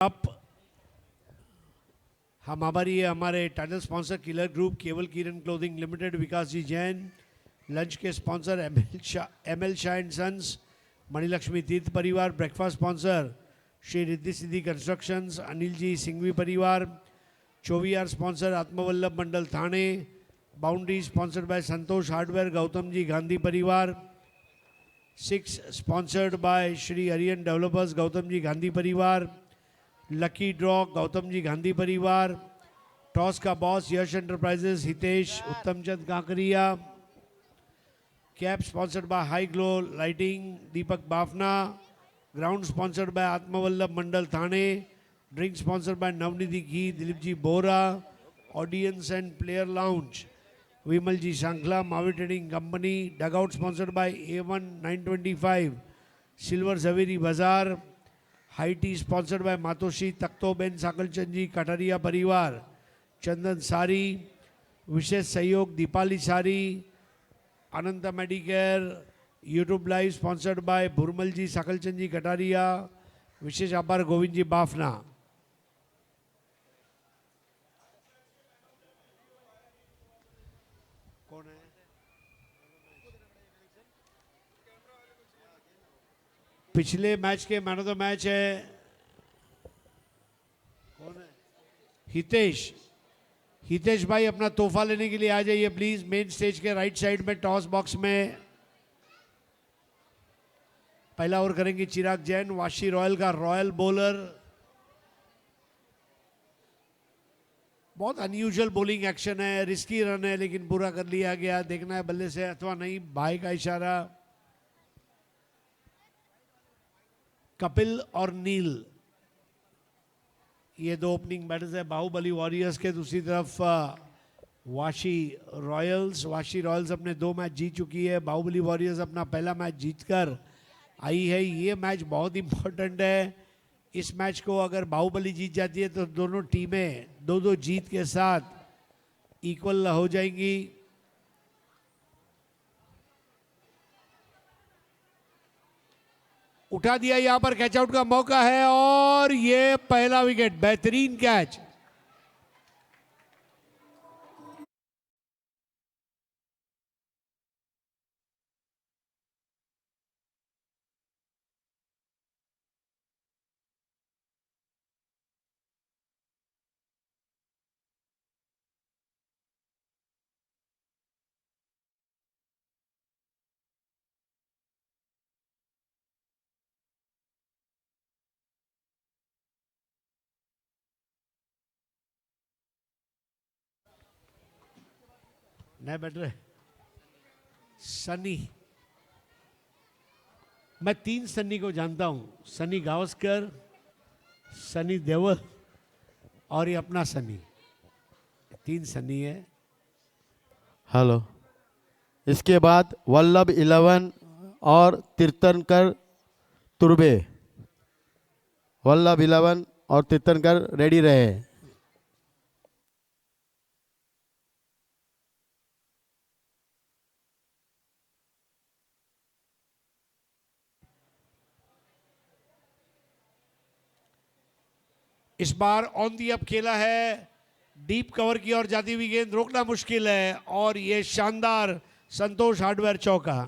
अब हमारे title sponsor killer group, Keval Kiran clothing limited, Vikas ji Jain. Lunch के sponsor ML Shah and sons, Manilakshmi Tirth परिवार। Breakfast sponsor Shri Riddhi Siddhi constructions, Anil ji Singhvi परिवार। चौवीआर sponsor Atmavallabh Mandal Thane. Boundary sponsored by Santosh hardware, Gautam ji Gandhi परिवार। 6 sponsored by Shri Hariyan developers, Gautam ji Gandhi परिवार। लकी ड्रॉ, गौतम जी गांधी परिवार। टॉस का boss Yash enterprises, Hitesh Uttamchand Kankariya. Cap sponsored by high glow lighting, Deepak Bafna. Ground sponsored by Atmavallabh Mandal Thane. Drink sponsored by Navnidhi घी, Dilip ji Bora. Audience and player lounge, Vimal ji Sankhla, Mavi trading company. Dugout sponsored by A1 925, silver Zaveri Bazaar. High tea sponsored by Matoshree Takhtoben Sakalchand ji Kataria परिवार। चंदन सारी, विशेष सहयोग Deepali sari. Anant medicare, YouTube live sponsored by Bhurmal ji Sakalchand ji Kataria. विशेष आभार गोविंद जी बाफना। कौन है? पिछले match के मैन ऑफ द मैच है, कौन है? हितेश। हितेश भाई अपना तोहफा लेने के लिए आ जाइए प्लीज, मेन स्टेज के राइट साइड में टॉस बॉक्स में। पहला ओवर करेंगे चिराग जैन, वाशी रॉयल का रॉयल बॉलर। बहुत अनयूजुअल बॉलिंग एक्शन है, रिस्की रन है लेकिन पूरा कर लिया गया। देखना है बल्ले से अथवा नहीं, भाई का इशारा। कपिल और नील, ये दो ओपनिंग बैटर्स है बाहुबली वॉरियर्स के। दूसरी तरफ वाशी रॉयल्स। वाशी रॉयल्स अपने 2 मैच जीत चुकी है, बाहुबली वॉरियर्स अपना पहला मैच जीतकर आई है। ये मैच बहुत इंपॉर्टेंट है। इस मैच को अगर बाहुबली जीत जाती है तो दोनों टीमें 2-2 जीत के साथ इक्वल हो जाएंगी। उठा दिया, यहां पर कैच आउट का मौका है और ये पहला विकेट, बेहतरीन कैच। नया बैटर सनी। मैं 3 सनी को जानता हूं, सनी गावस्कर, सनी देवल और ये अपना सनी। 3 सनी है। हेलो। इसके बाद वल्लभ 11 और तीर्थंकर तुर्बे। वल्लभ 11 और तीर्थंकर रेडी रहे। इस बार ऑन दी अप खेला है, डीप कवर की ओर जाती हुई गेंद रोकना मुश्किल है और ये शानदार संतोष हार्डवेयर चौका।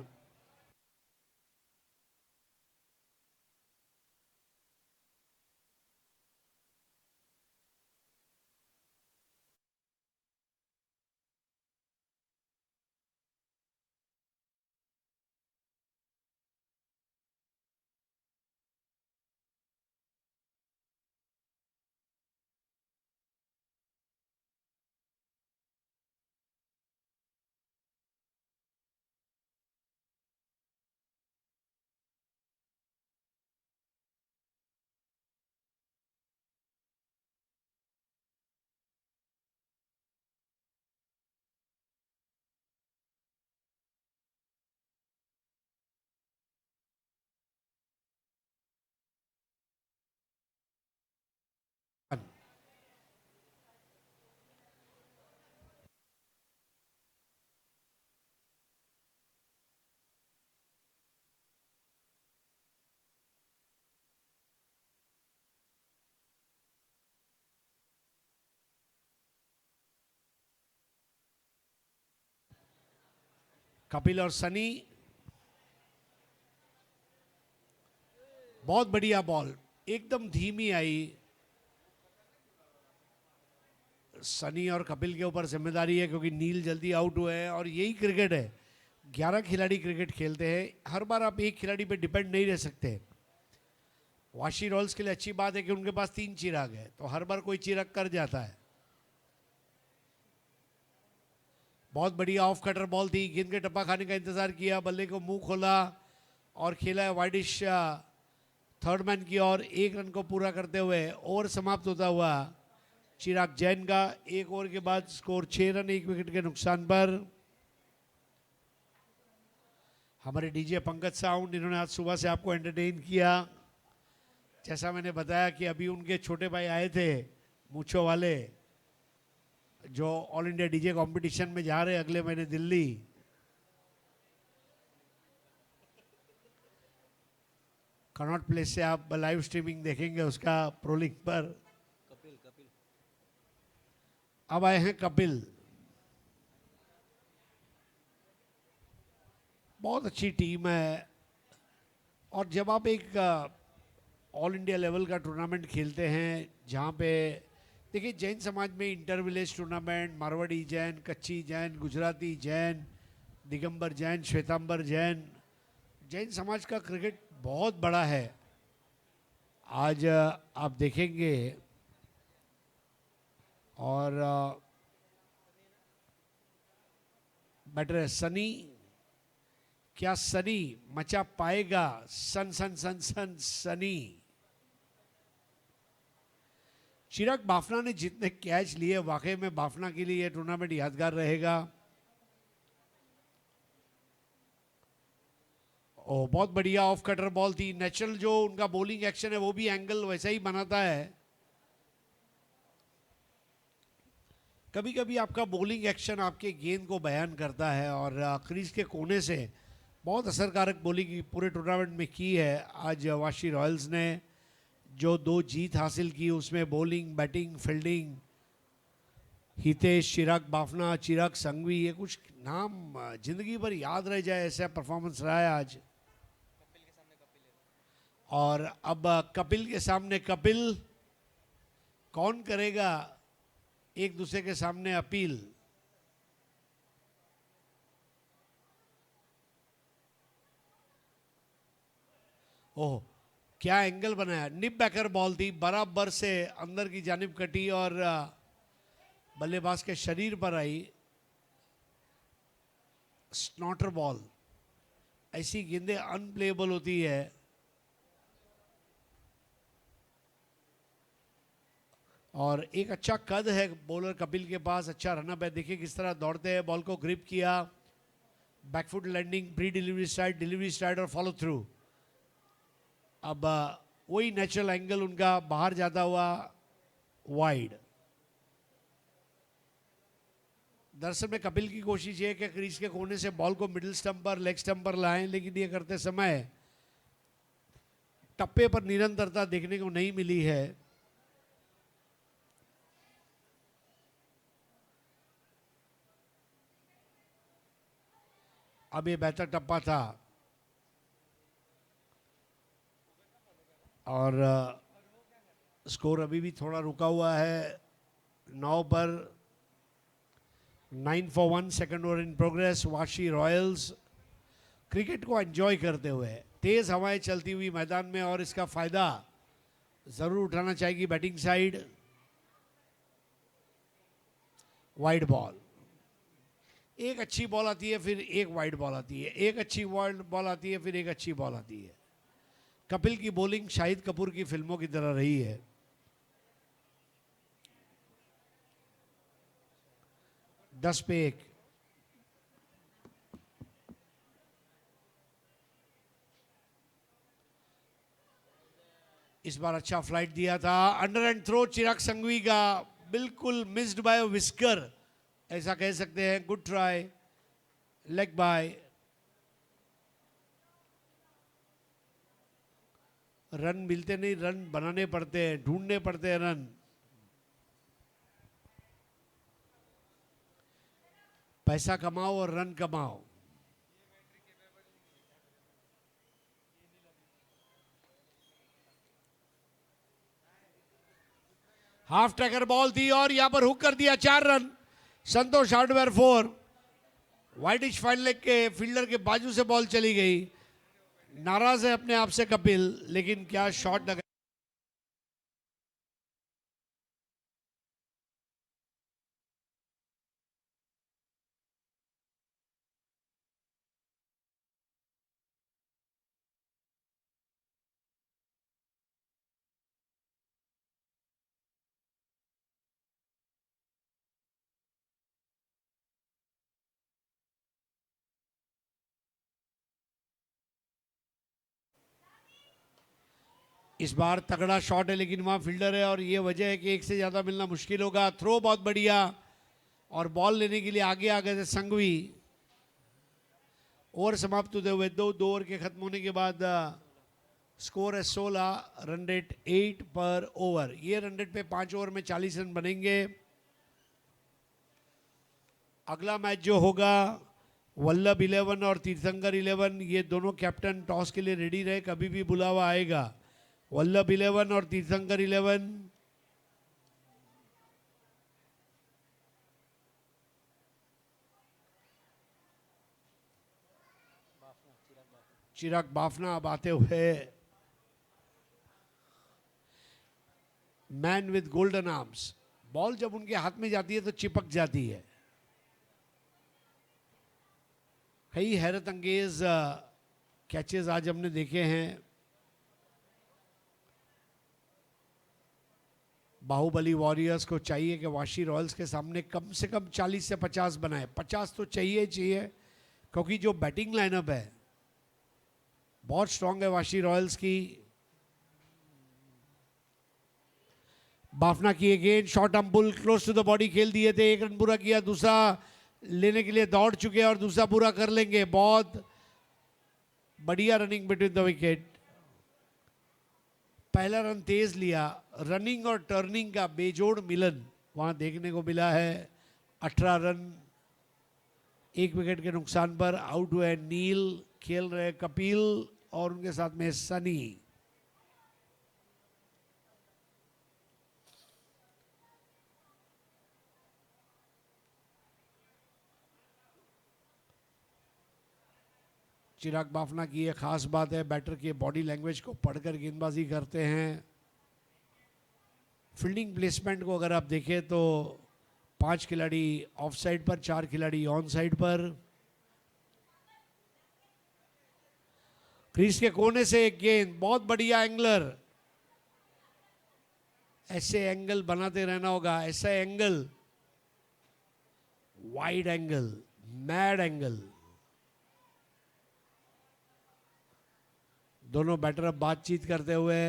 कपिल और सनी, बहुत बढ़िया बॉल, एकदम धीमी आई। सनी और कपिल के ऊपर जिम्मेदारी है क्योंकि नील जल्दी आउट हुए हैं और यही क्रिकेट है। 11 खिलाड़ी क्रिकेट खेलते हैं, हर बार आप एक खिलाड़ी पे डिपेंड नहीं रह सकते। वाशी रॉयल्स के लिए अच्छी बात है कि उनके पास 3 चिराग है, तो हर बार कोई चिराग कर जाता है। बहुत बढ़िया ऑफ कटर बॉल थी, गेंद के टप्पा खाने का इंतजार किया, बल्ले को मुंह खोला और खेला है वाइडिश थर्ड मैन की ओर। 1 रन को पूरा करते हुए ओवर समाप्त होता हुआ चिराग जैन का। 1 ओवर के बाद स्कोर 6 रन 1 विकेट के नुकसान पर। हमारे डीजे पंकज साउंड, इन्होंने आज सुबह से आपको एंटरटेन किया। जैसा मैंने बताया कि अभी उनके छोटे भाई आए थे मूछों वाले, जो ऑल इंडिया डीजे कंपटीशन में जा रहे हैं अगले महीने दिल्ली। कनॉट प्लेस से आप लाइव स्ट्रीमिंग देखेंगे उसका प्रोलिंग पर। अब आए हैं कपिल, बहुत अच्छी टीम है। और जब आप एक ऑल इंडिया लेवल का टूर्नामेंट खेलते हैं जहाँ पे देखिए जैन समाज में inter village tournament, Marwari Jain, कच्ची जैन, गुजराती जैन, दिगंबर जैन, श्वेतांबर जैन, जैन समाज का क्रिकेट बहुत बड़ा है। आज आप देखेंगे और बैटर है सनी। क्या सनी मचा पाएगा? सन सन सन सन सनी। चिराग बाफना ने जितने कैच लिए, वाकई में बाफना के लिए यह टूर्नामेंट यादगार रहेगा। ओ बहुत बढ़िया ऑफ कटर बॉल थी। नेचुरल जो उनका बॉलिंग एक्शन है वो भी एंगल वैसा ही बनाता है। कभी कभी आपका बॉलिंग एक्शन आपके गेंद को बयान करता है और क्रीज के कोने से बहुत असरकारक बॉलिंग पूरे टूर्नामेंट में की है। आज वाशी रॉयल्स ने जो 2 जीत हासिल की उसमें bowling, batting, fielding, Hitesh, Chirag Bafna, Chirag Sanghvi, ये कुछ नाम जिंदगी भर याद रह जाए ऐसा परफॉर्मेंस रहा है आज। और अब कपिल के सामने कपिल, कौन करेगा एक दूसरे के सामने अपील? ओह क्या एंगल बनाया, निप बैकर बॉल थी, बराबर से अंदर की जानिब कटी और बल्लेबाज के शरीर पर आई। स्नॉटर बॉल, ऐसी गेंदें अनप्लेएबल होती है। और एक अच्छा कद है बॉलर कपिल के पास, अच्छा रनअप है। देखिए किस तरह दौड़ते हैं, बॉल को ग्रिप किया, backfoot landing, pre delivery stride और फॉलो थ्रू। अब वही नेचुरल एंगल उनका बाहर जाता हुआ वाइड। दरअसल में कपिल की कोशिश है कि क्रीज के कोने से बॉल को मिडिल स्टंप पर, लेग स्टंप पर लाएं, लेकिन ये करते समय टप्पे पर निरंतरता देखने को नहीं मिली है। अब ये बेहतर टप्पा था और स्कोर अभी भी थोड़ा रुका हुआ है 9 पर। 9 for 1, second over in progress. Vashi Royals cricket को एंजॉय करते हुए, तेज हवाएं चलती हुई मैदान में, और इसका फायदा जरूर उठाना चाहेगी बैटिंग साइड। वाइड बॉल, एक अच्छी बॉल आती है फिर एक वाइड बॉल आती है, एक अच्छी वाइड बॉल आती है फिर एक अच्छी बॉल आती है। कपिल की बॉलिंग शाहिद कपूर की फिल्मों की तरह रही है। दस पे 1। इस बार अच्छा फ्लाइट दिया था, underarm throw Chirag Sanghvi का, बिल्कुल मिस्ड बाय विस्कर ऐसा कह सकते हैं। Good try, leg bye. Run मिलते नहीं, रन बनाने पड़ते हैं, ढूंढने पड़ते हैं रन। पैसा कमाओ और रन कमाओ। हाफ टैकर बॉल थी और यहां पर हुक कर दिया, 4 रन। संतोष हार्डवेयर 4। वाइडिश फाइन लेग के फील्डर के बाजू से बॉल चली गई। नाराज है अपने आप से कपिल, लेकिन क्या शॉट लगा। इस बार तगड़ा शॉट है, लेकिन वहां फील्डर है और ये वजह है कि एक से ज्यादा मिलना मुश्किल होगा। थ्रो बहुत बढ़िया और बॉल लेने के लिए आगे आ गए थे संघवी। ओवर समाप्त होते हुए 2 ओवर के खत्म होने के बाद स्कोर है 16, रन रेट 8 पर ओवर। ये रन रेट पे 5 ओवर में 40 रन बनेंगे। अगला मैच जो होगा वल्लभ 11 और तीर्थंकर 11, ये दोनों कैप्टन टॉस के लिए रेडी रहे, कभी भी बुलावा आएगा। वल्लभ 11 और तीर्थंकर 11। चिराग बाफना अब आते हुए, man with golden arms. Ball जब उनके हाथ में जाती है तो चिपक जाती है। कई हैरत अंगेज कैचेस आज हमने देखे हैं। बाहुबली वॉरियर्स को चाहिए कि वाशी रॉयल्स के सामने कम से कम 40 से 50 बनाए। 50 तो चाहिए चाहिए, क्योंकि जो बैटिंग लाइनअप है बहुत स्ट्रांग है वाशी रॉयल्स की। बाफना की again short arm pull, close to the body खेल दिए थे। 1 रन पूरा किया, दूसरा लेने के लिए दौड़ चुके और दूसरा पूरा कर लेंगे। बहुत बढ़िया रनिंग बिटवीन द विकेट। पहला रन तेज लिया। रनिंग और टर्निंग का बेजोड़ मिलन वहां देखने को मिला है। 18 रन 1 विकेट के नुकसान पर आउट हुए नील। खेल रहे कपिल और उनके साथ में सनी। चिराग बाफना की ये खास बात है, बैटर की बॉडी लैंग्वेज को पढ़कर गेंदबाजी करते हैं। फील्डिंग प्लेसमेंट को अगर आप देखें तो 5 खिलाड़ी ऑफ साइड पर, 4 खिलाड़ी ऑन साइड पर। क्रीज के कोने से एक गेंद, बहुत बढ़िया एंगलर। ऐसे एंगल बनाते रहना होगा, ऐसा angle, wide angle, mad angle. दोनों बैटर अब बातचीत करते हुए।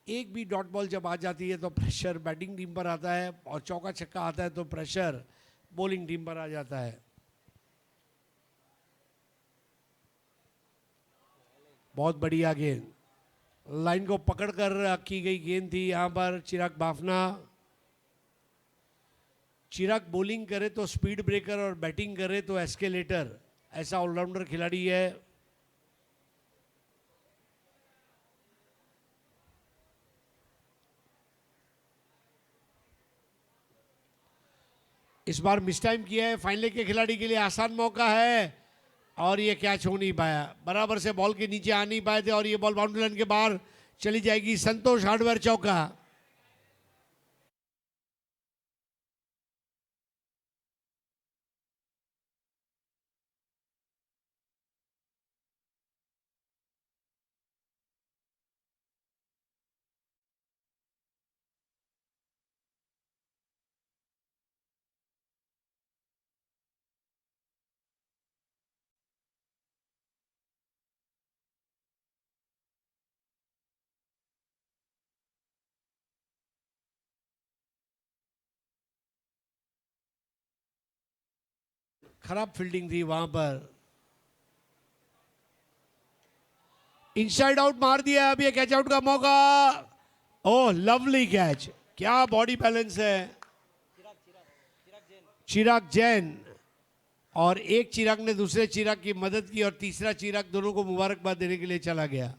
एक भी डॉट बॉल जब आ जाती है तो प्रेशर बैटिंग टीम पर आता है, और चौका छक्का आता है तो प्रेशर बॉलिंग टीम पर आ जाता है। बहुत बढ़िया गेंद, लाइन को पकड़कर की गई गेंद थी यहां पर। चिराग बाफना, चिराग बॉलिंग करे तो स्पीड ब्रेकर और बैटिंग करे तो एस्केलेटर, ऐसा ऑलराउंडर खिलाड़ी है। इस बार मिस टाइम किया है फाइनल के खिलाड़ी के लिए, आसान मौका है और ये कैच हो नहीं पाया। बराबर से बॉल के नीचे आ नहीं पाए थे और ये बॉल बाउंड्री लाइन के बाहर चली जाएगी। संतोष हार्डवेयर चौका। खराब फील्डिंग थी वहां पर। इनसाइड आउट मार दिया, अब ये कैच आउट का मौका। ओह लवली कैच, क्या बॉडी बैलेंस है। चिराग जैन, और एक चिराग ने दूसरे चिराग की मदद की और तीसरा चिराग दोनों को मुबारकबाद देने के लिए चला गया।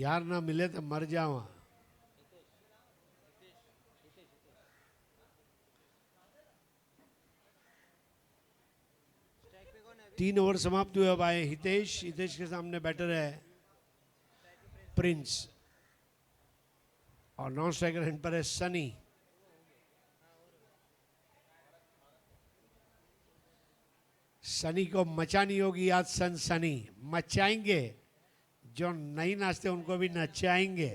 यार ना मिले तो मर जावा। तीन ओवर समाप्त हुए। अब आए हितेश। हितेश के सामने बैटर है प्रिंस और नॉन स्ट्राइकर एंड पर है सनी। सनी को मचानी होगी आज। सनी मचाएंगे। जो नहीं नाचते उनको भी नचाएंगे।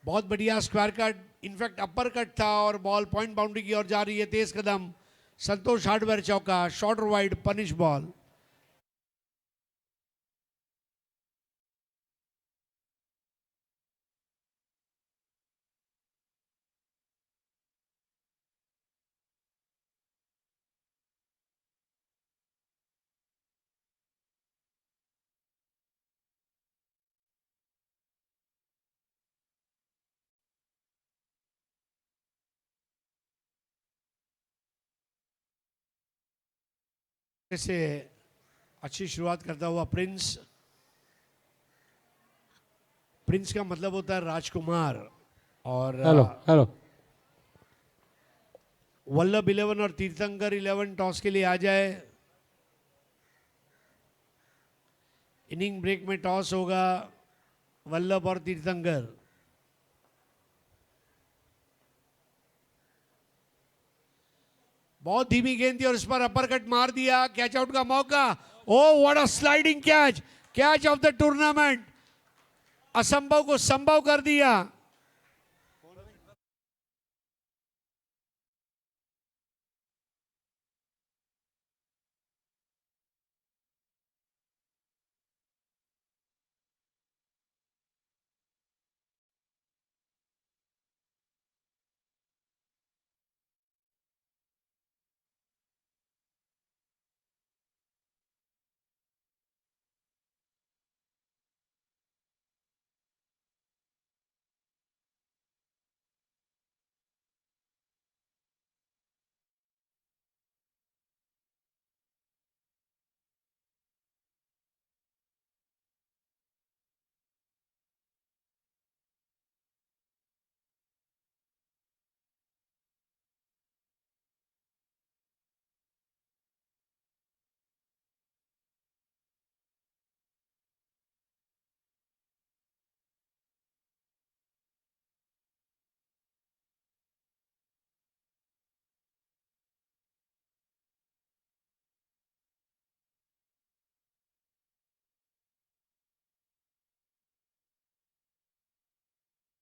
बहुत बढ़िया square cut, in fact upper cut था और बॉल पॉइंट बाउंड्री की ओर जा रही है। तेज कदम संतोष हार्डवेयर चौका, शॉर्ट और वाइड पनिश बॉल। से अच्छी शुरुआत करता हुआ प्रिंस। प्रिंस का मतलब होता है राजकुमार। और हेलो हेलो वल्लभ 11 और तीर्थंकर 11 टॉस के लिए आ जाए। इनिंग ब्रेक में टॉस होगा वल्लभ और तीर्थंकर। बहुत धीमी गेंद थी और इस पर अपर कट मार दिया। कैच आउट का मौका। Oh what a sliding catch. Catch of the tournament. असंभव को संभव कर दिया।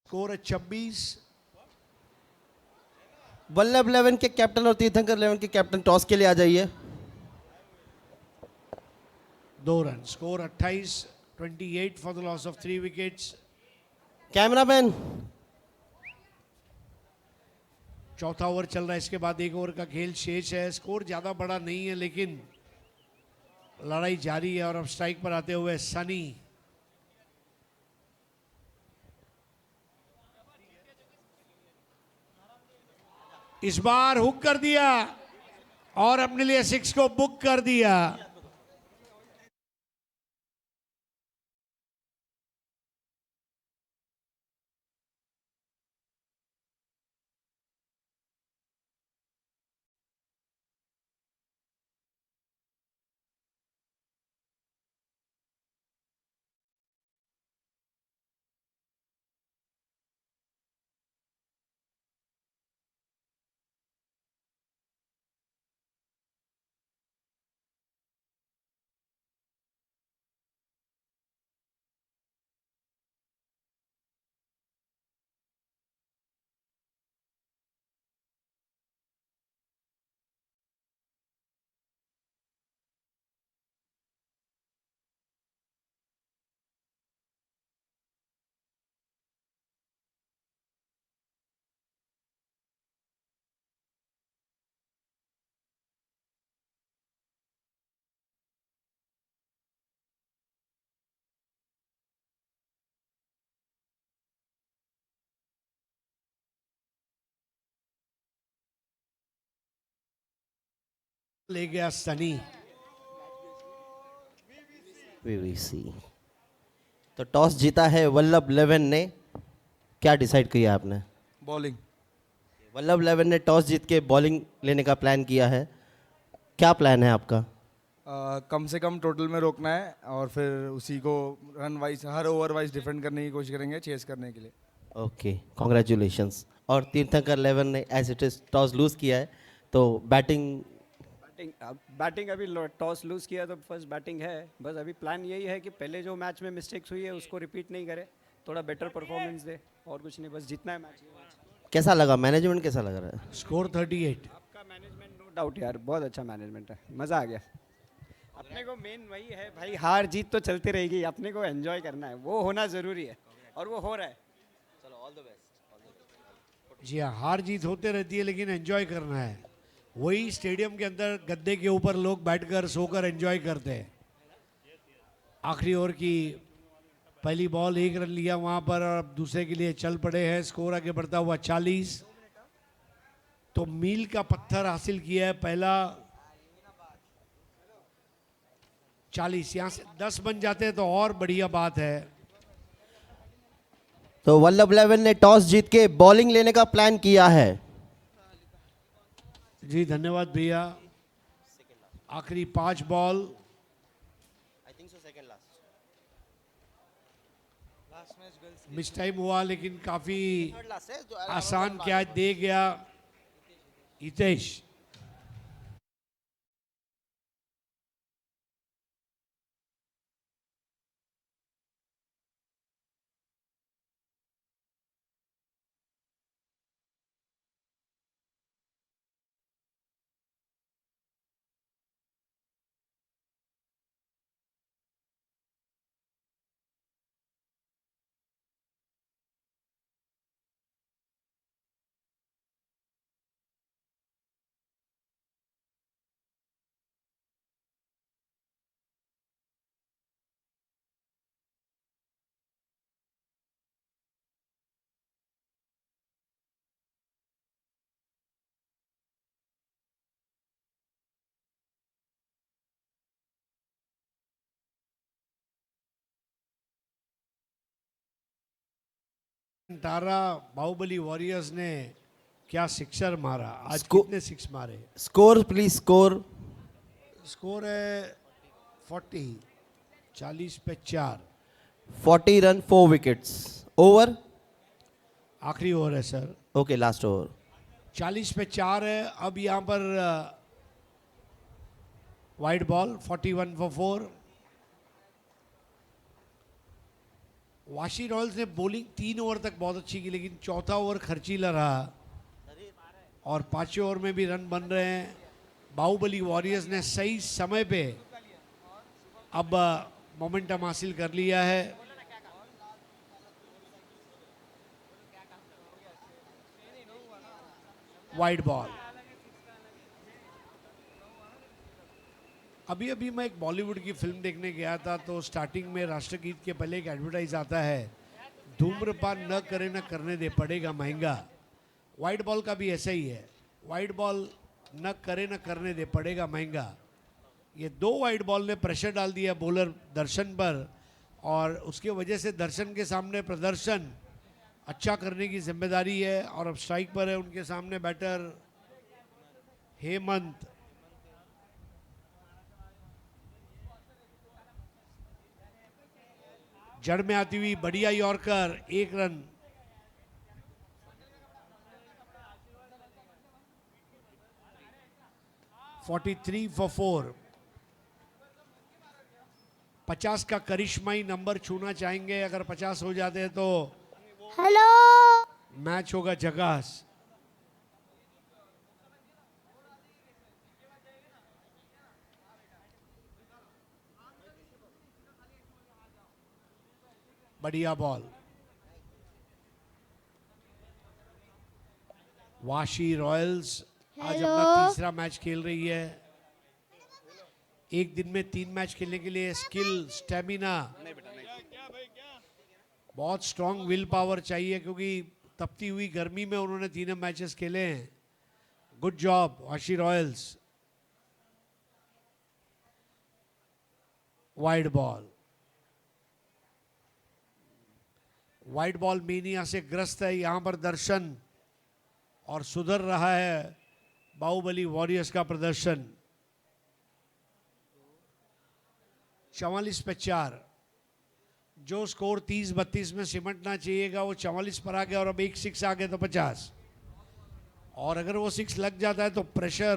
स्कोर है 26। वल्लभ 11 के कैप्टन और तीर्थंकर 11 के कैप्टन टॉस के लिए आ जाइए। 2 run. Score 28। 28 for the loss of 3 wickets. Cameraman चौथा ओवर चल रहा है। इसके बाद एक ओवर का खेल शेष है। स्कोर ज्यादा बड़ा नहीं है लेकिन लड़ाई जारी है। और अब स्ट्राइक पर आते हुए सनी। इस बार हुक कर दिया और अपने लिए 6 को बुक कर दिया। ले गया सनी। वीवीसी। तो टॉस जीता है वल्लभ 11 ने। क्या डिसाइड किया आपने? बॉलिंग। वल्लभ 11 ने टॉस जीत के बॉलिंग लेने का प्लान किया है। क्या प्लान है आपका? कम से कम टोटल में रोकना है और फिर उसी को रन वाइज हर ओवर वाइज डिफेंड करने की कोशिश करेंगे, चेस करने के लिए। Okay, congratulations. और तीर्थंकर 11 ने as it is toss lose किया है, तो बैटिंग बैटिंग अभी टॉस लूज किया तो फर्स्ट बैटिंग है। बस अभी प्लान यही है कि पहले जो मैच में मिस्टेक्स हुई है उसको रिपीट नहीं करे, थोड़ा बेटर परफॉर्मेंस दे, और कुछ नहीं, बस जीतना है मैच। कैसा लगा? मैनेजमेंट कैसा लग रहा है? स्कोर 38। आपका मैनेजमेंट नो डाउट यार, बहुत अच्छा मैनेजमेंट है, मज़ा आ गया। अपने को मेन वही है भाई, हार जीत तो चलती रहेगी, अपने को एंजॉय करना है, वो होना ज़रूरी है और वो हो रहा है। जी हाँ, हार जीत होते रहती है लेकिन एंजॉय करना है। वही स्टेडियम के अंदर गद्दे के ऊपर लोग बैठकर सोकर एंजॉय करते हैं। आखिरी ओवर की पहली बॉल 1 रन लिया वहां पर और अब दूसरे के लिए चल पड़े हैं। स्कोर आगे बढ़ता हुआ 40। तो मील का पत्थर हासिल किया है पहला। 40 यहां से 10 बन जाते हैं तो और बढ़िया बात है। तो वल्लभ 11 ने टॉस जीत के बॉलिंग लेने का प्लान किया है। जी धन्यवाद भैया। आखिरी 5 बॉल। मिस टाइम हुआ लेकिन काफी आसान कैच दे गया हितेश। तारा बाहुबली वॉरियर्स ने क्या सिक्सर मारा आज। कितने सिक्स मारे? Score please, score. स्कोर है 40। 40 पे 4। 40 रन 4 विकेट्स। ओवर? आखिरी ओवर है सर। Okay, last over. 40 पे 4 है। अब यहाँ पर wide ball 41 for 4। Vashi Royals ने बॉलिंग 3 ओवर तक बहुत अच्छी की लेकिन चौथा ओवर खर्चीला रहा और 5वें ओवर में भी रन बन रहे हैं। बाहुबली वॉरियर्स ने सही समय पे अब मोमेंटम हासिल कर लिया है। Wide ball. अभी अभी मैं एक बॉलीवुड की फिल्म देखने गया था तो स्टार्टिंग में राष्ट्रगीत के पहले एक एडवर्टाइज आता है, धूम्रपान न करे न करने दे पड़ेगा महंगा। वाइड बॉल का भी ऐसा ही है, वाइड बॉल न करे न करने दे पड़ेगा महंगा। ये 2 वाइड बॉल ने प्रेशर डाल दिया बॉलर दर्शन पर और उसके वजह से दर्शन के सामने प्रदर्शन अच्छा करने की जिम्मेदारी है और अब स्ट्राइक पर है उनके सामने बैटर हेमंत। जड़ में आती हुई बढ़िया यॉर्कर, 1 रन। (43 for 4). 50 का करिश्माई नंबर छूना चाहेंगे। अगर 50 हो जाते हैं तो हेलो मैच होगा झकास। बढ़िया बॉल। वाशी रॉयल्स आज हेलो। अपना तीसरा मैच खेल रही है। एक दिन में 3 मैच खेलने के लिए स्किल, स्टेमिना, बहुत स्ट्रांग विल पावर चाहिए क्योंकि तपती हुई गर्मी में उन्होंने 3 मैचेस खेले हैं। Good job Vashi Royals. Wide ball mania से ग्रस्त है यहाँ पर दर्शन, और सुधर रहा है बाहुबली वॉरियर्स का प्रदर्शन। 44 पे 4, जो स्कोर 30-32 में सिमटना चाहिएगा वो 44 पर आ गया, और अब एक 6 आ गया तो 50, और अगर वो 6 लग जाता है तो प्रेशर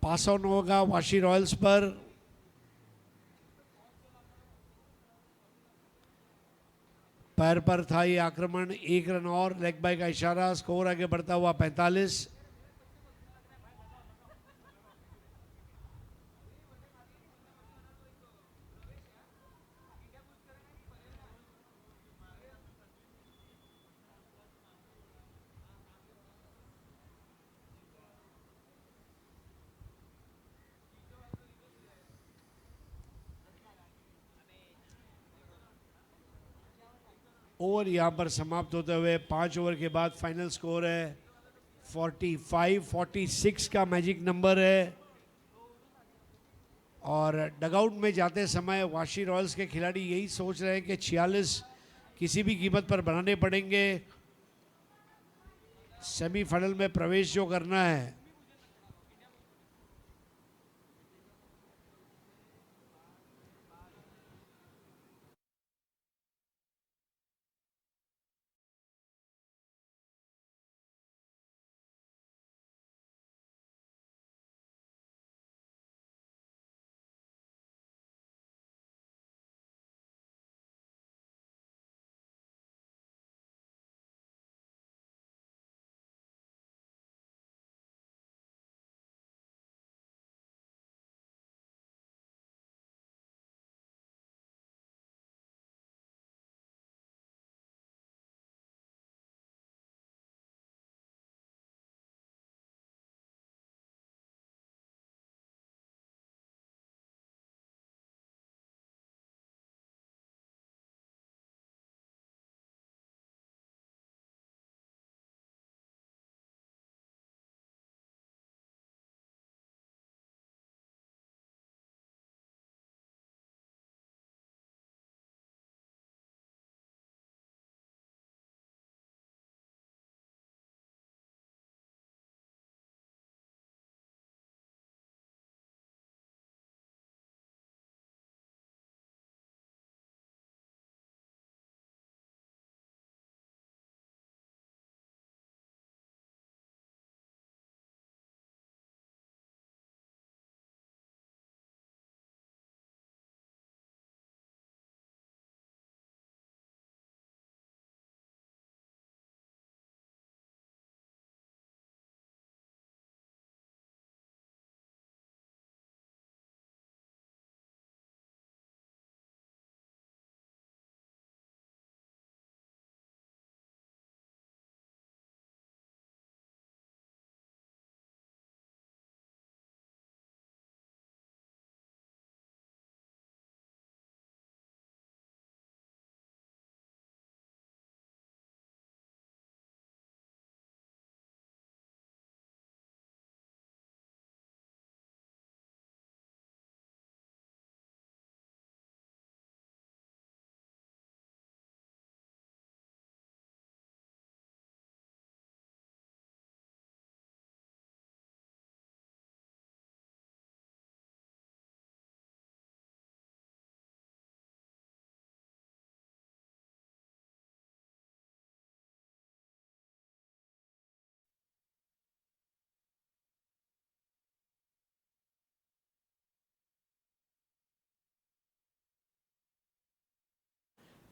पास ऑन होगा वाशी रॉयल्स पर। पैर पर था ये आक्रमण, 1 रन और, लेग बाय का इशारा, स्कोर आगे बढ़ता हुआ 45। ओवर यहाँ पर समाप्त होते हुए 5 ओवर के बाद फाइनल स्कोर है 45-46 का मैजिक नंबर है। और डगआउट में जाते समय वाशी रॉयल्स के खिलाड़ी यही सोच रहे हैं कि 46 किसी भी कीमत पर बनाने पड़ेंगे सेमीफाइनल में प्रवेश जो करना है।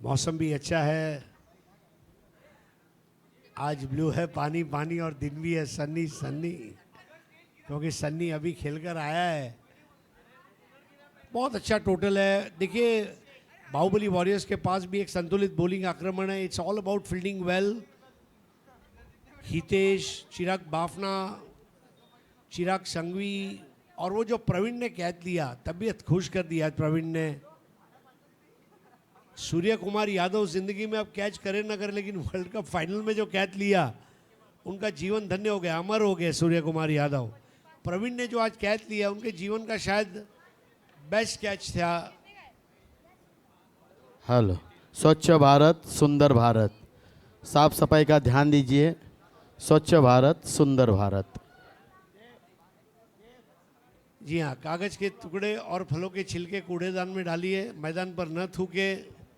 मौसम भी अच्छा है, आज ब्लू है पानी पानी, और दिन भी है सन्नी सन्नी, क्योंकि सन्नी अभी खेलकर आया है। बहुत अच्छा टोटल है। देखिए बाहुबली वॉरियर्स के पास भी एक संतुलित बॉलिंग आक्रमण है। It's all about fielding well. Hitesh, Chirag Bafna, Chirag Sanghvi, और वो जो प्रवीण ने कैच लिया, तबीयत खुश कर दिया प्रवीण ने। सूर्य कुमार यादव जिंदगी में अब कैच करे ना करे, लेकिन वर्ल्ड कप फाइनल में जो कैच लिया उनका जीवन धन्य हो गया, अमर हो गए सूर्य कुमार यादव। प्रवीण ने जो आज कैच लिया उनके जीवन का शायद बेस्ट कैच था हेलो। स्वच्छ भारत सुंदर भारत, साफ सफाई का ध्यान दीजिए। स्वच्छ भारत सुंदर भारत। जी हाँ, कागज के टुकड़े और फलों के छिलके कूड़ेदान में डालिए, मैदान पर न थूके,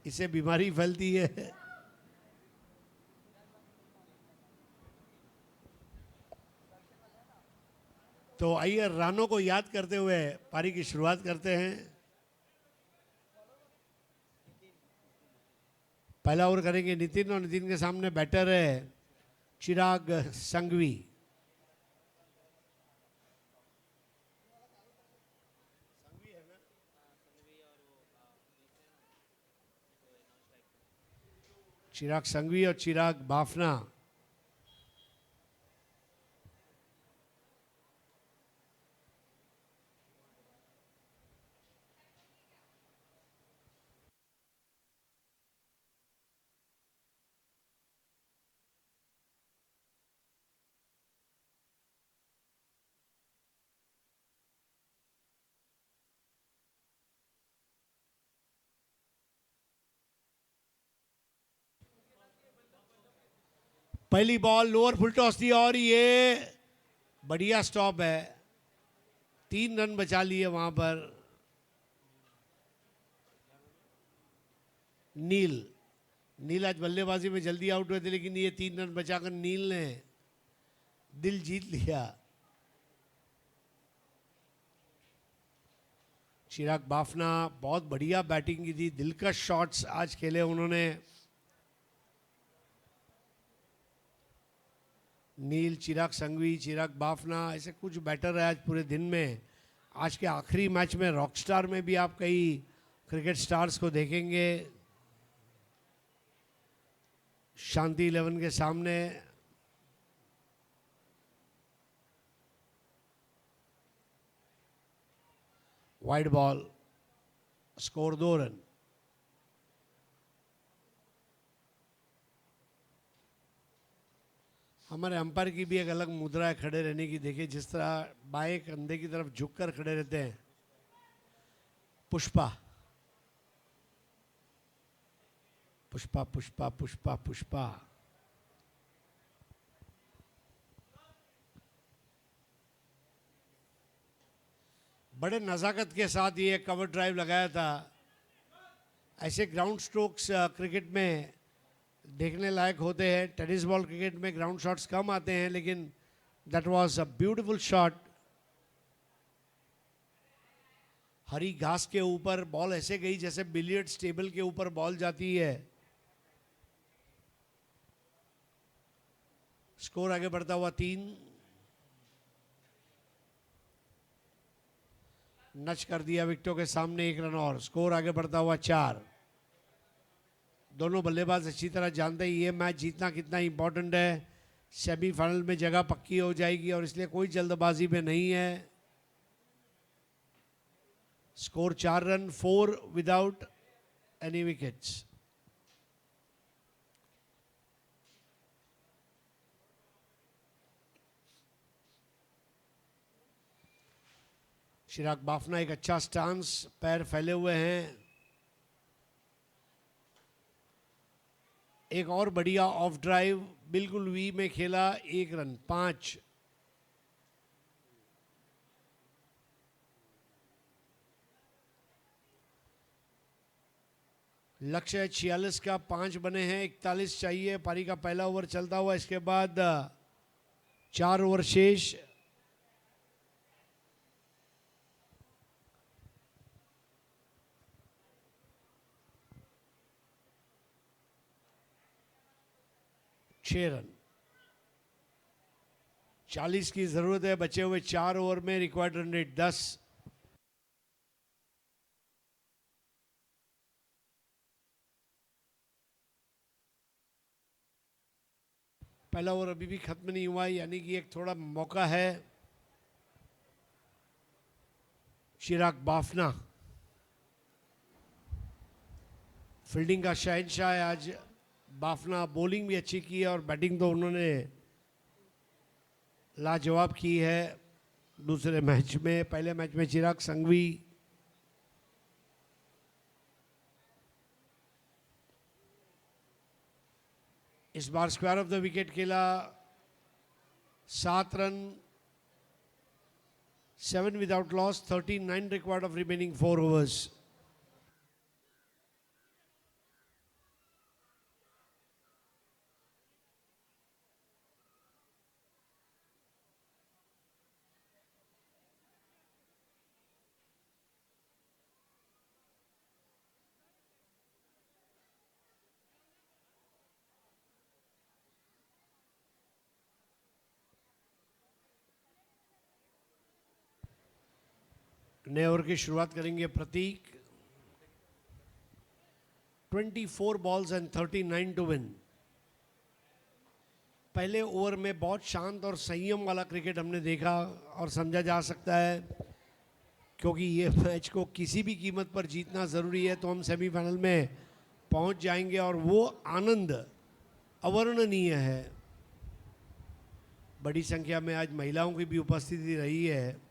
इससे बीमारी फैलती है। तो आइए रानों को याद करते हुए पारी की शुरुआत करते हैं। पहला ओवर करेंगे नितिन, और नितिन के सामने बैटर है चिराग संघवी। चिराग संघवी और चिराग बाफना। पहली बॉल लोअर फुल टॉस थी और ये बढ़िया स्टॉप है, 3 रन बचा लिए वहां पर। नील आज बल्लेबाजी में जल्दी आउट हुए थे, लेकिन ये 3 रन बचाकर नील ने दिल जीत लिया। चिराग बाफना बहुत बढ़िया बैटिंग की थी, दिलकश शॉट्स आज खेले उन्होंने। नील, चिराग संघवी, चिराग बाफना, ऐसे कुछ बैटर है आज पूरे दिन में। आज के आखिरी मैच में रॉकस्टार में भी आप कई क्रिकेट स्टार्स को देखेंगे। शांति 11 के सामने वाइड बॉल, स्कोर 2 रन। हमारे अंपायर की भी एक अलग मुद्रा है खड़े रहने की, देखिए जिस तरह बाएं कंधे की तरफ झुककर खड़े रहते हैं। पुष्पा पुष्पा पुष्पा पुष्पा पुष्पा। बड़े नजाकत के साथ ये कवर ड्राइव लगाया था। ऐसे ग्राउंड स्ट्रोक्स क्रिकेट में देखने लायक होते हैं। टेनिस बॉल क्रिकेट में ग्राउंड शॉट्स कम आते हैं, लेकिन that was a beautiful shot. हरी घास के ऊपर बॉल ऐसे गई जैसे बिलियर्ड्स टेबल के ऊपर बॉल जाती है। स्कोर आगे बढ़ता हुआ 3। नच कर दिया विकेटों के सामने 1 रन और। स्कोर आगे बढ़ता हुआ 4। दोनों बल्लेबाज अच्छी तरह जानते हैं ये मैच जीतना कितना इंपॉर्टेंट है। सेमीफाइनल में जगह पक्की हो जाएगी और इसलिए कोई जल्दबाजी में नहीं है। Score 4 run, 4 without any wickets. Chirag Bafna एक अच्छा स्टांस, पैर फैले हुए हैं। एक और बढ़िया ऑफ ड्राइव, बिल्कुल वी में खेला, 1 रन, 5। लक्ष्य 46 का, 5 बने हैं, 41 चाहिए। पारी का पहला ओवर चलता हुआ, इसके बाद 4 ओवर शेष। छह रन, 40 की जरूरत है। बचे हुए 4 ओवर में रिक्वायर्ड रन रेट 10। पहला ओवर अभी भी खत्म नहीं हुआ, यानी कि एक थोड़ा मौका है। चिराग बाफना फील्डिंग का शहंशाह है आज। बाफना बॉलिंग भी अच्छी की है और बैटिंग तो उन्होंने लाजवाब की है दूसरे मैच में। पहले मैच में चिराग संघवी इस bar square of the wicket खेला, 7 run, 7 without loss, 39 required of remaining 4 overs. नए ओवर की शुरुआत करेंगे प्रतीक। 24 बॉल्स एंड 39 टू विन। पहले ओवर में बहुत शांत और संयम वाला क्रिकेट हमने देखा और समझा जा सकता है, क्योंकि ये मैच को किसी भी कीमत पर जीतना ज़रूरी है, तो हम सेमीफाइनल में पहुंच जाएंगे और वो आनंद अवर्णनीय है। बड़ी संख्या में आज महिलाओं की भी उपस्थिति रही है।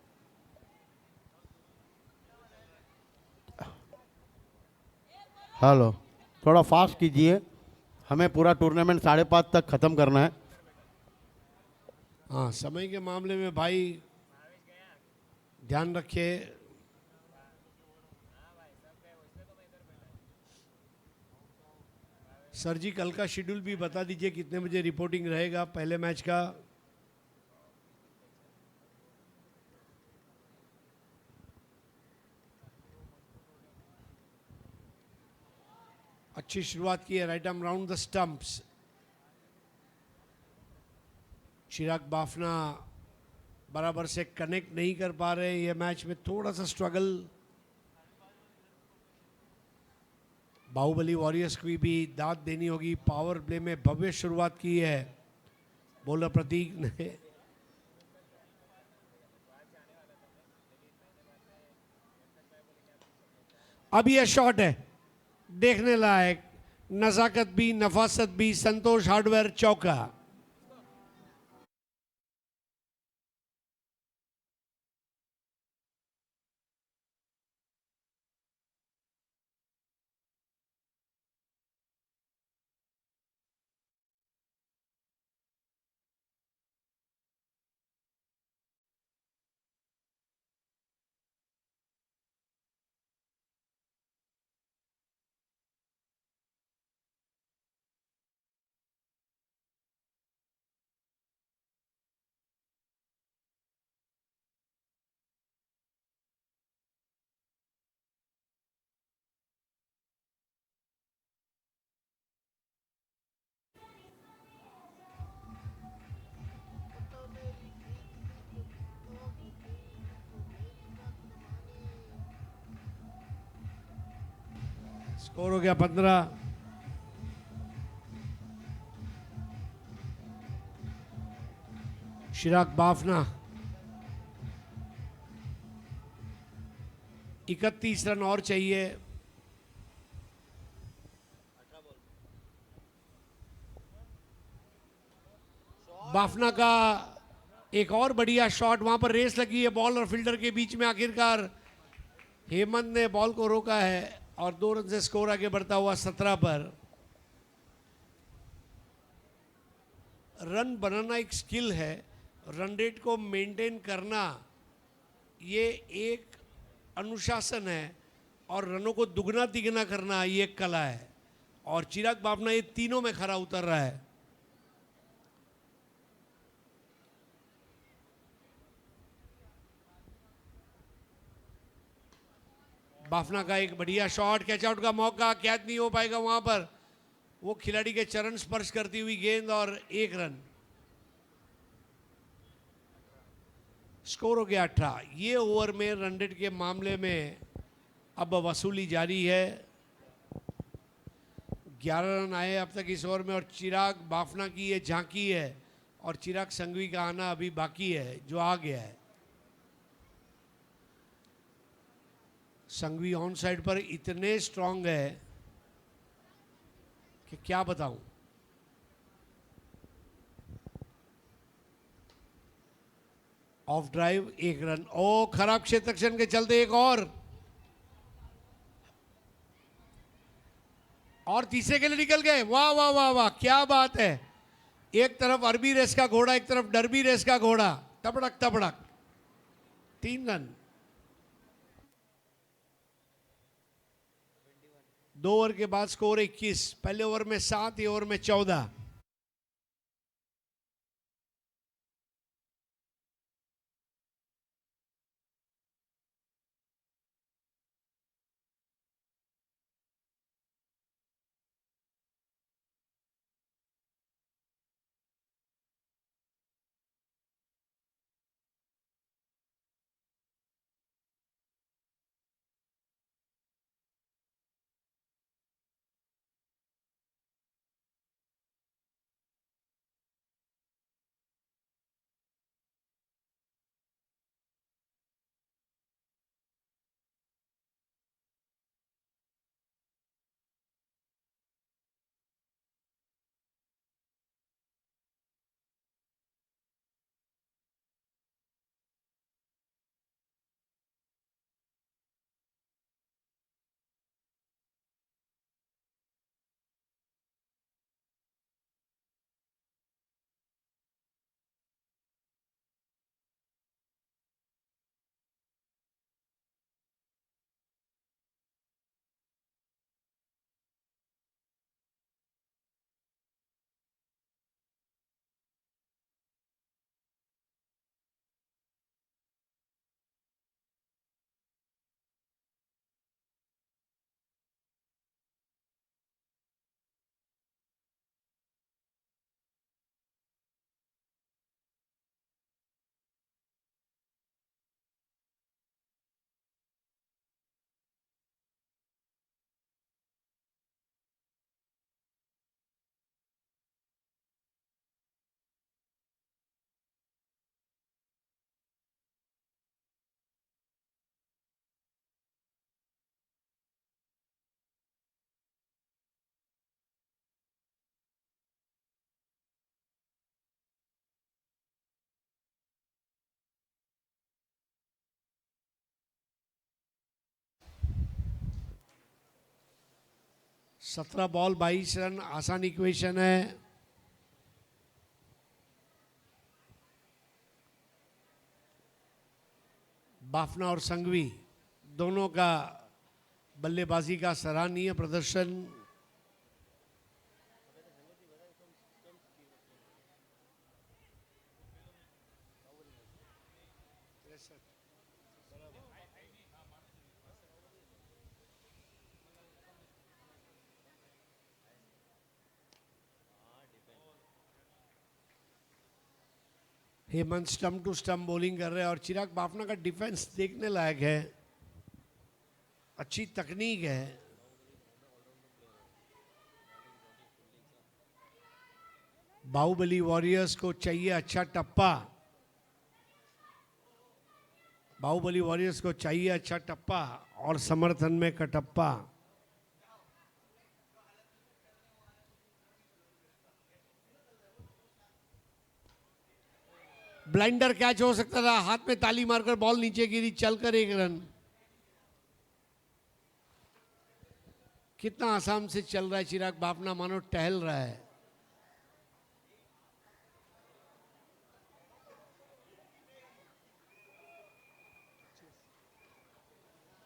हेलो, थोड़ा फास्ट कीजिए, हमें पूरा टूर्नामेंट 5:30 तक ख़त्म करना है। हाँ, समय के मामले में भाई ध्यान रखिए। सर जी, कल का शेड्यूल भी बता दीजिए, कितने बजे रिपोर्टिंग रहेगा पहले मैच का? अच्छी शुरुआत की है, right arm round the stumps. Chirag Bafna बराबर से कनेक्ट नहीं कर पा रहे, ये मैच में थोड़ा सा स्ट्रगल। बाहुबली वॉरियर्स को भी दाद देनी होगी, पावर प्ले में भव्य शुरुआत की है बॉलर प्रतीक ने। अब यह शॉट है देखने लायक, नजाकत भी, नफासत भी, संतोष हार्डवेयर चौका। स्कोर हो गया 15। चिराग बाफना 31 रन और चाहिए। बाफना का एक और बढ़िया शॉट, वहां पर रेस लगी है बॉल और फील्डर के बीच में, आखिरकार हेमंत ने बॉल को रोका है और 2 रन से स्कोर आगे बढ़ता हुआ 17 पर। रन बनाना एक स्किल है, रन रेट को मेंटेन करना ये एक अनुशासन है, और रनों को दुगना तिगना करना ये एक कला है, और चिराग बाफना ये तीनों में खरा उतर रहा है। बाफना का एक बढ़िया शॉट, कैच आउट का मौका, कैच नहीं हो पाएगा वहां पर, वो खिलाड़ी के चरण स्पर्श करती हुई गेंद और 1 रन। स्कोर हो गया 18। ये ओवर में रन रेट के मामले में अब वसूली जारी है। 11 रन आए अब तक इस ओवर में, और चिराग बाफना की ये झांकी है, और चिराग संघवी का आना अभी बाकी है, जो आ गया है। संघवी ऑन साइड पर इतने स्ट्रांग है कि क्या बताऊं। Of drive 1 run. ओ, खराब क्षेत्ररक्षण के चलते एक और। और तीसरे के लिए निकल गए। वाह वाह वाह वाह, क्या बात है। एक तरफ अरबी रेस का घोड़ा, एक तरफ डरबी रेस का घोड़ा। तबड़क तबड़क, 3 रन। 2 ओवर के बाद स्कोर 21। पहले ओवर में 7, ये ओवर में 14। सत्रह बॉल 22 रन, आसान इक्वेशन है। बाफना और संघवी दोनों का बल्लेबाजी का सराहनीय प्रदर्शन। Hemant stump to stump bowling कर रहे हैं और चिराग बाफना का डिफेंस देखने लायक है, अच्छी तकनीक है। बाहुबली वॉरियर्स को चाहिए अच्छा टप्पा, बाहुबली वॉरियर्स को चाहिए अच्छा टप्पा और समर्थन में कटप्पा। ब्लाइंडर कैच हो सकता था, हाथ में ताली मारकर बॉल नीचे गिरी, चलकर 1 रन। कितना आसाम से चल रहा है चिराग बाफना, मानो टहल रहा है।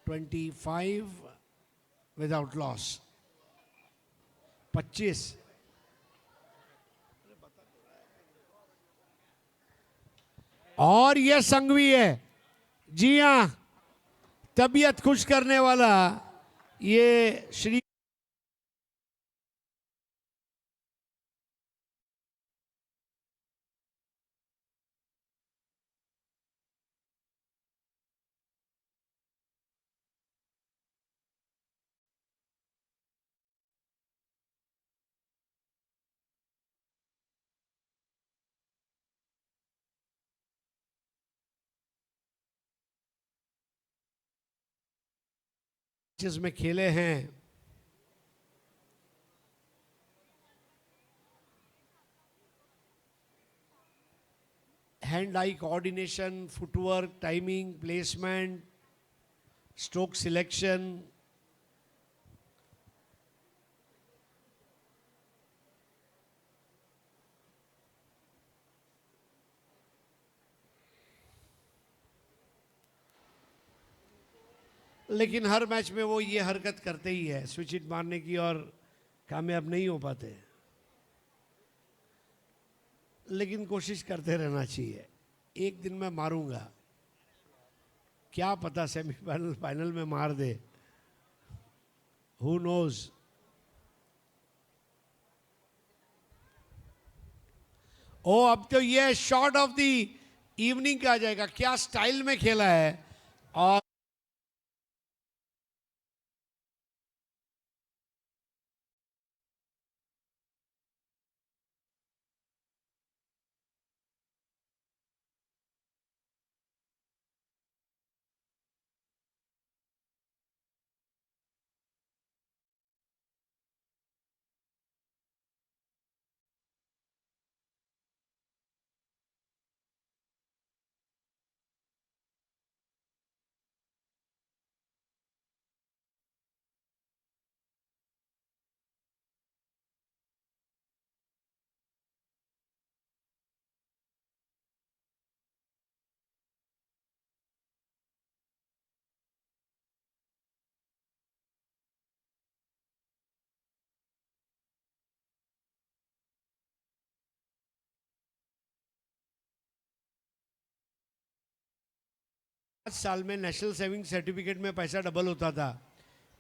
$25 विदाउट लॉस, 25। और यह संघवी है, जी हां, तबीयत खुश करने वाला ये श्री में खेले हैं। Hand eye coordination, footwork, timing, placement, stroke selection, लेकिन हर मैच में वो ये हरकत करते ही है, स्विच हिट मारने की, और कामयाब नहीं हो पाते। लेकिन कोशिश करते रहना चाहिए। एक दिन मैं मारूंगा, क्या पता सेमीफाइनल फाइनल में मार दे, हु नोज। ओ अब तो ये शॉट ऑफ द इवनिंग का आ जाएगा, क्या स्टाइल में खेला है। और साल में नेशनल सेविंग सर्टिफिकेट में पैसा डबल होता था।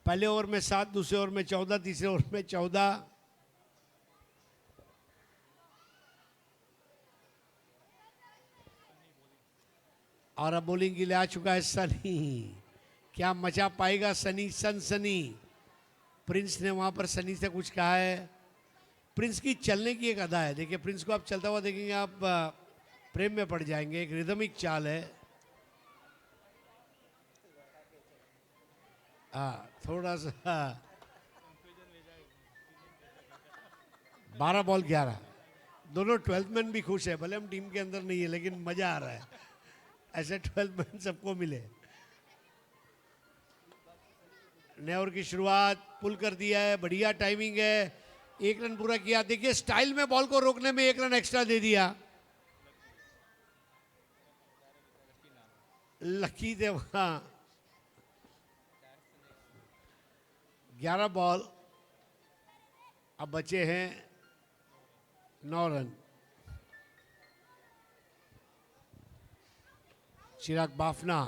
पहले ओवर में 7, दूसरे ओवर में 14, तीसरे ओवर में 14। और अब बॉलिंग के लिए आ चुका है सनी। क्या मचा पाएगा सनी? सनी प्रिंस ने वहां पर सनी से कुछ कहा है। प्रिंस की चलने की एक अदा है, देखिए प्रिंस को आप चलता हुआ देखेंगे, आप प्रेम में पड़ जाएंगे। एक रिदमिक चाल है। थोड़ा सा 12 बॉल 11। दोनों 12th मैन भी खुश है, भले हम टीम के अंदर नहीं है लेकिन मजा आ रहा है, ऐसे 12th मैन सबको मिले। नए ओवर की शुरुआत, पुल कर दिया है, बढ़िया टाइमिंग है, 1 रन पूरा किया। देखिए स्टाइल में बॉल को रोकने में 1 रन एक्स्ट्रा दे दिया। लकी थे वहां। 11 बॉल, अब बचे हैं 9 रन। चिराग बाफना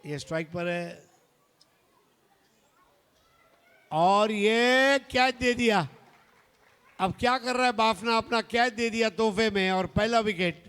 ये स्ट्राइक पर है, और ये कैच दे दिया। अब क्या कर रहा है बाफना? अपना कैच दे दिया तोहफे में, और पहला विकेट।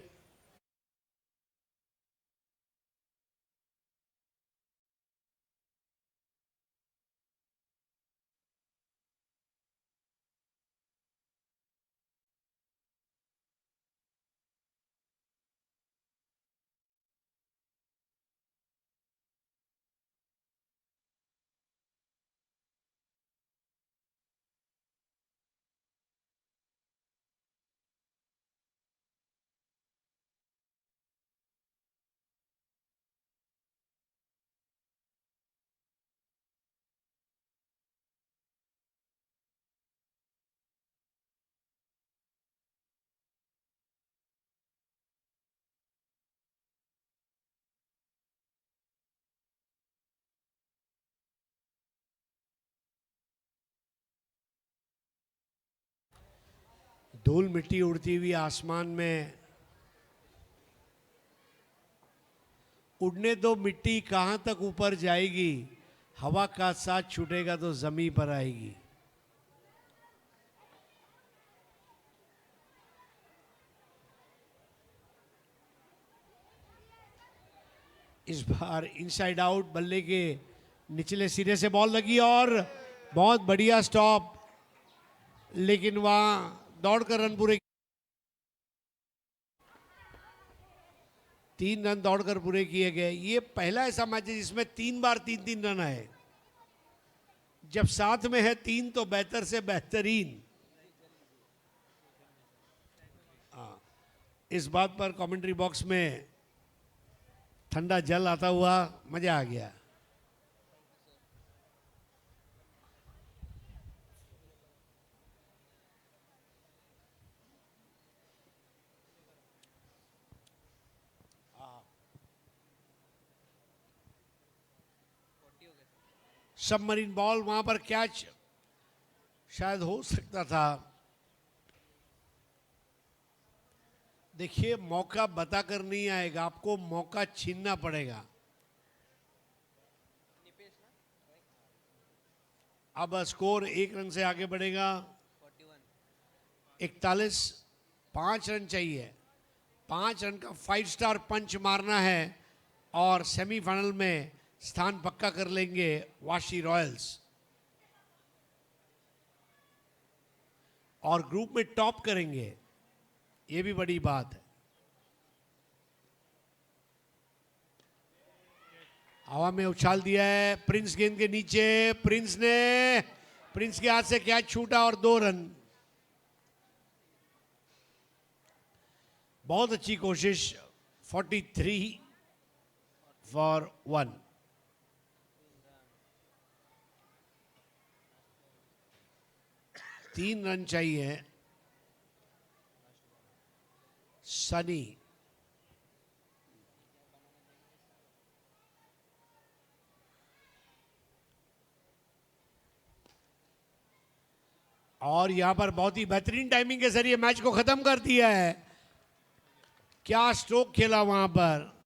धूल मिट्टी उड़ती हुई आसमान में, उड़ने दो मिट्टी कहां तक ऊपर जाएगी, हवा का साथ छूटेगा तो जमीन पर आएगी। इस बार इनसाइड आउट, बल्ले के निचले सिरे से बॉल लगी और बहुत बढ़िया स्टॉप, लेकिन वहां दौड़कर रन पूरे, 3 रन दौड़कर पूरे किए गए। ये पहला ऐसा मैच है जिसमें 3 बार 3-3 रन आए। जब साथ में है 3 तो बेहतर से बेहतरीन। इस बात पर कमेंट्री बॉक्स में ठंडा जल आता हुआ मजा आ गया। सबमरीन बॉल, वहां पर कैच शायद हो सकता था। देखिए मौका बताकर नहीं आएगा, आपको मौका छीनना पड़ेगा। अब स्कोर 1 रन से आगे बढ़ेगा। 41, 5 रन चाहिए। 5 रन का 5 स्टार पंच मारना है और सेमीफाइनल में स्थान पक्का कर लेंगे वाशी रॉयल्स और ग्रुप में टॉप करेंगे, ये भी बड़ी बात है। हवा में उछाल दिया है, प्रिंस गेंद के नीचे, प्रिंस के हाथ से कैच छूटा और 2 रन। बहुत अच्छी कोशिश, 43 फॉर 1। तीन रन चाहिए। सनी और यहां पर बहुत ही बेहतरीन टाइमिंग के जरिए मैच को खत्म कर दिया है। क्या स्ट्रोक खेला वहां पर।